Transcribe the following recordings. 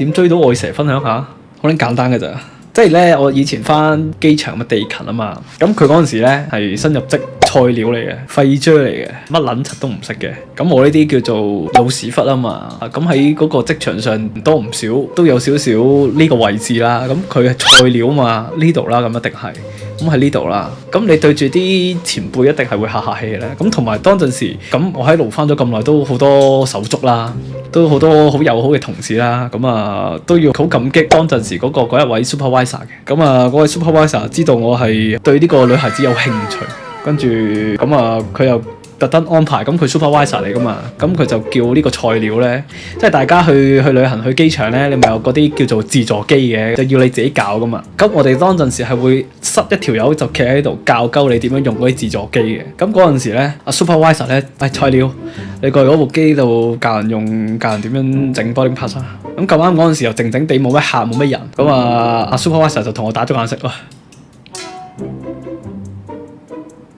點追到愛蛇分享下，好撚簡單㗎咋。即係咧，我以前翻機場嘅地勤啊嘛，咁佢嗰陣時咧係新入職菜鳥嚟嘅，廢豬嚟嘅，乜撚柒都唔識嘅。咁我呢啲叫做老屎忽啊嘛，咁喺嗰個職場上唔多唔少都有少少呢個位置啦。咁佢係菜鳥啊嘛，呢度啦，咁一定係。咁喺呢度啦，咁你對住啲前輩一定係會客氣嘅咧。咁同埋當陣時，咁我喺度翻咗咁耐，都好多手足啦，都好多好友好嘅同事啦。咁啊都要好感激當陣時嗰一位 supervisor 嘅。咁啊嗰位 supervisor 知道我係對呢個女孩子有興趣，跟住咁啊佢又特登安排，咁佢 supervisor 嚟噶嘛，咁佢就叫呢個菜鳥咧，即係大家去旅行去機場咧，你咪有嗰啲叫做自助機嘅，就要你自己搞噶嘛。咁我哋當陣時係會塞一條友就企喺度教鳩你點樣用嗰啲自助機嘅。咁嗰陣時咧，阿 supervisor 咧，菜鳥，你過去嗰部機度教人點樣整 boarding pass 啊。咁咁啱嗰陣時又靜靜地冇乜客冇乜人，咁啊阿 supervisor 就同我打咗眼色喂。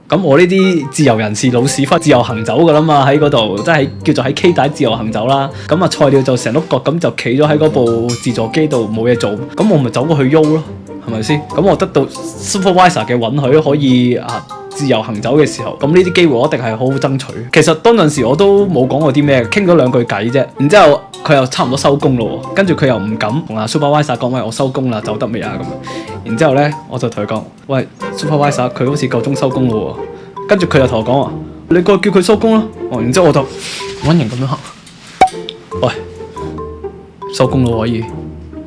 咁我呢啲自由人士老屎忽自由行走噶啦嘛，喺嗰度即係叫做喺 K 帶自由行走啦。咁啊菜鳥就成碌角咁就企咗喺嗰部自助機度冇嘢做，咁我咪走過去喐咯，係咪先？咁我得到 supervisor 嘅允許可以自由行走嘅時候，咁呢啲機會我一定係好好爭取。其實當陣時我都冇講過啲咩，傾咗兩句偈啫。然之後佢又差唔多收工咯，跟住佢又唔敢同阿 supervisor 講，喂，我收工啦，走得未啊？咁。然之後咧，我就同佢講，喂 supervisor， 佢好似夠鐘收工咯喎。跟住佢又同我講話，你過去叫佢收工啦。然之後我就揾人咁樣行，喂，收工咯可以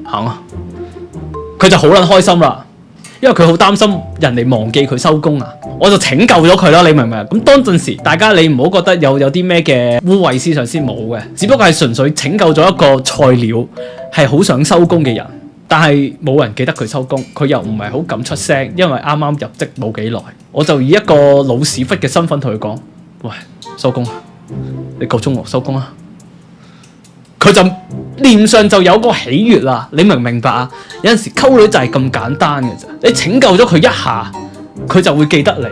行啊。佢就好撚開心啦。因為佢好擔心人哋忘記佢收工啊，我就拯救咗佢啦，你明唔明？咁當陣時，大家你唔好覺得有啲咩嘅污穢思想先冇嘅，只不過係純粹拯救咗一個菜鳥，係好想收工嘅人，但係冇人記得佢收工，佢又唔係好敢出聲，因為啱啱入職冇幾耐，我就以一個老屎忽嘅身份同佢講，喂，收工啊，你夠鐘喎，收工啊。佢就臉上就有個喜悅啦，你明唔明白啊？有陣時溝女就係咁簡單嘅啫，你拯救咗佢一下，佢就會記得你，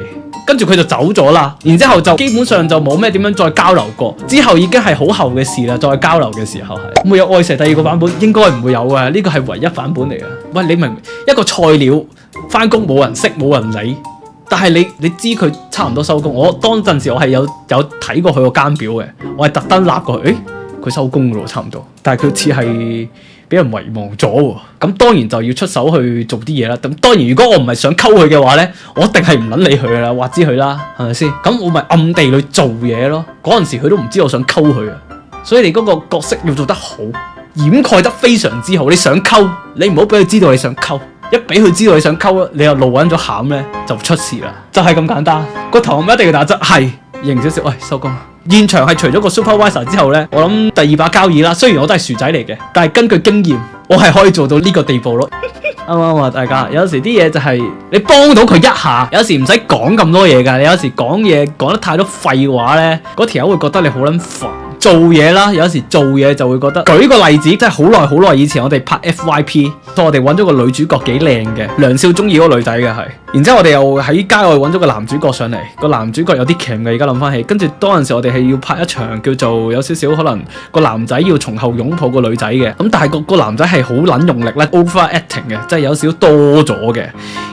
跟住佢就走咗啦。然之後就基本上就冇咩點樣再交流過，之後已經係好後嘅事啦。再交流嘅時候係會有愛蛇第二個版本，應該唔會有嘅，呢個係唯一版本嚟嘅。喂，你明唔明？一個菜鳥返工冇人識冇人理，但係你知佢差唔多收工。我當陣時我係有睇過佢個間表嘅，我係特登揦過去，佢收工噶咯，差唔多，但係佢似係俾人遺忘咗喎。咁當然就要出手去做啲嘢啦。咁當然如果我唔係想溝佢嘅話咧，我一定係唔撚理佢噶啦，話知佢啦，係咪先？咁我咪暗地裏做嘢咯。嗰陣時佢都唔知我想溝佢啊，所以你嗰個角色要做得好，掩蓋得非常之好。你想溝，你唔好俾佢知道你想溝，一俾佢知道你想溝，你又露穩咗餡咧，就出事啦。就係咁簡單，個頭唔一定要打側，係型少少，喂，收工。現場係除咗個 supervisor 之後呢，我諗第二把交椅啦。雖然我都係薯仔嚟嘅，但係根據經驗，我係可以做到呢個地步咯。啱唔啱啊？大家有時啲嘢就係你幫到佢一下，有時唔使講咁多嘢㗎。你有時講嘢講得太多廢話呢，嗰條友會覺得你好撚煩。做嘢啦，有時做嘢就會覺得。舉個例子，即係好耐以前我哋拍 FYP， 我哋揾咗個女主角幾靚嘅，梁少中意嗰個女仔嘅係。然之後我哋又喺街外揾咗個男主角上嚟，個男主角有啲鉗嘅，而家諗翻起。跟住當陣時我哋係要拍一場叫做有少少可能個男仔要從後擁抱個女仔嘅，咁但係個男仔係好撚用力咧 overacting 嘅，即係有少少多咗嘅。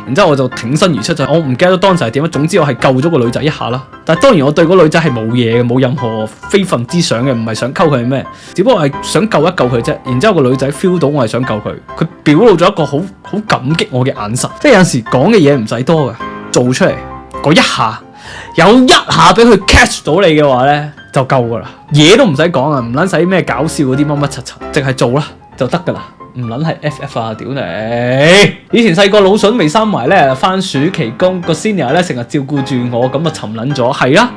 然之後我就挺身而出，就我唔記得當時係點樣，總之我係救咗個女仔一下啦。但係當然我對嗰個女仔係冇嘢嘅，冇任何非分之想嘅，唔係想溝佢係咩，只不過係想救一救佢啫。然之後個女仔 feel 到我係想救佢，佢表露咗一個好感激我嘅眼神。即係有陣時講嘅嘢唔使多嘅，做出嚟嗰一下，有一下俾佢 catch 到你嘅話咧，就夠噶啦，嘢都唔使講啊，唔撚使咩搞笑嗰啲乜乜柒柒，淨係做啦就得噶啦。唔撚係 FF 啊！屌你！以前細個腦筍未生埋咧，翻暑期工個 senior 咧成日照顧住我，咁啊沉撚咗。係啊，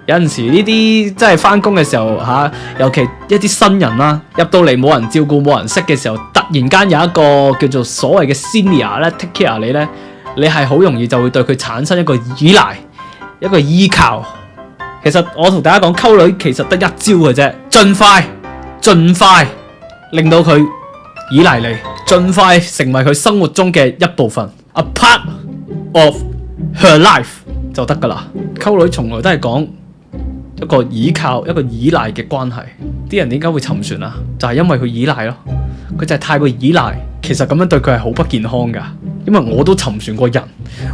有陣時呢啲真係翻工嘅時候嚇，尤其一啲新人啦，入到嚟冇人照顧冇人識嘅時候，突然間有一個叫做所謂嘅 senior 咧 take care 你咧，你係好容易就會對佢產生一個依賴，一個依靠。其實我同大家講，溝女其實得一招嘅啫，盡快令到佢依賴你，盡快成為佢生活中嘅一部分 ，a part of her life 就得噶啦。溝女從來都係講一個依靠、一個依賴嘅關係。啲人點解會沉船啊？就係因為佢依賴咯。佢就係太過依賴。其實咁樣對佢係好不健康噶，因為我都沉船過人，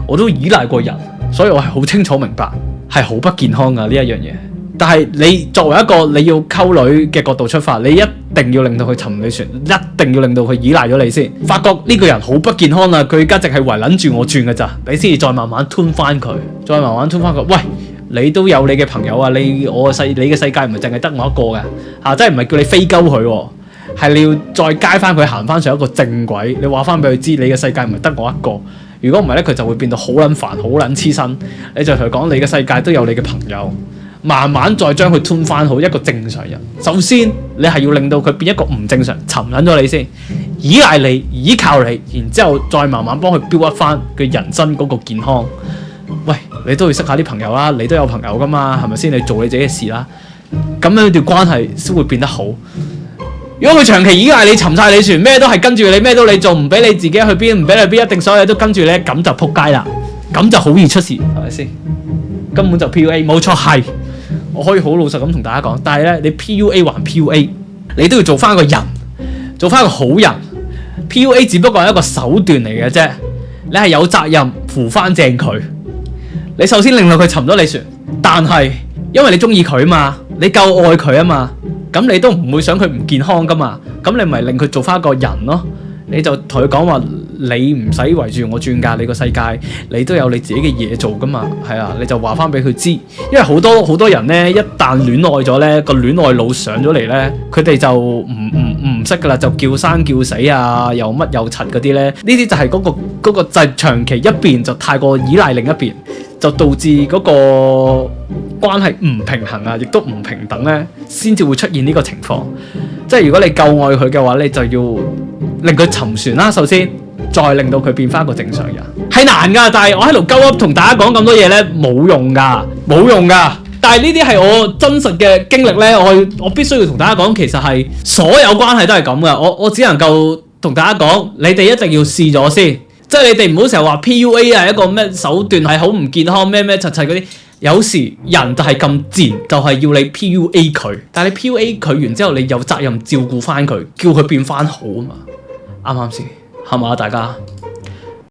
我都依賴過人，所以我係好清楚明白係好不健康噶呢一樣嘢。但係你作為一個你要溝女嘅角度出發，你一定要令到佢沉你船，一定要令到佢依賴咗你先，發覺呢個人好不健康啊，佢而家淨係圍撚住我轉噶咋，你先至再慢慢吞翻佢，再慢慢吞翻佢。喂，你都有你嘅朋友啊，你嘅世界唔係淨係得我一個嘅嚇，真係唔係叫你飛鳩佢喎。係你要再街翻佢行翻上一個正軌，你話翻俾佢知，你嘅世界唔係得我一個。如果唔係咧，佢就會變到好撚煩，好撚黐身。你就同佢講，你嘅世界都有你嘅朋友，慢慢再將佢吞翻好一個正常人。首先，你係要令到佢變一個唔正常，沉撚咗你先，依賴你，依靠你，然之後再慢慢幫佢 build up 翻佢人生嗰個健康。喂，你都要識下啲朋友啦，你都有朋友噶嘛，係咪先？你做你自己嘅事啦，咁樣條關係先會變得好。如果佢長期依賴你，沉晒你船，咩都係跟住你，咩都你做，唔俾你自己去邊，唔俾你邊，一定所有嘢都跟住你，咁就撲街啦，咁就好易出事，係咪先？根本就 PUA， 冇錯係，我可以好老實咁同大家講。但係咧，你 PUA 還 PUA， 你都要做翻個人，做翻個好人。PUA 只不過係一個手段嚟嘅啫，你係有責任扶翻正佢。你首先令到佢沉咗你船，但係因為你中意佢嘛，你夠愛佢啊嘛。咁你都唔會想佢唔健康噶嘛，咁你咪令佢做翻一個人咯。你就同佢講話，你唔使圍住我轉噶，你個世界你都有你自己嘅嘢做噶嘛，係啊，你就話翻俾佢知。因為好多人咧，一旦戀愛咗咧，個戀愛腦上咗嚟咧，佢哋就唔識噶啦，就叫生叫死啊，又乜又柒嗰啲咧，呢啲就係嗰個就係長期一邊就太過依賴另一邊，就導致嗰個關係唔平衡啊，亦都唔平等咧，先至會出現呢個情況。即係如果你夠愛佢嘅話，你就要令佢沉船啦，首先，再令到佢變翻一個正常人，係難噶。但係我喺度鳩噏同大家講咁多嘢咧，冇用噶，冇用噶。但係呢啲係我真實嘅經歷咧，我必須要同大家講，其實係所有關係都係咁噶。我只能夠同大家講，你哋一定要試咗先。即係你哋唔好成日話 PUA 係一個咩手段，係好唔健康，咩柒嗰啲。有時人就係咁賤，就係要你 PUA 佢。但係你 PUA 佢完之後，你有責任照顧翻佢，叫佢變翻好啊嘛。啱唔啱先？係嘛，大家？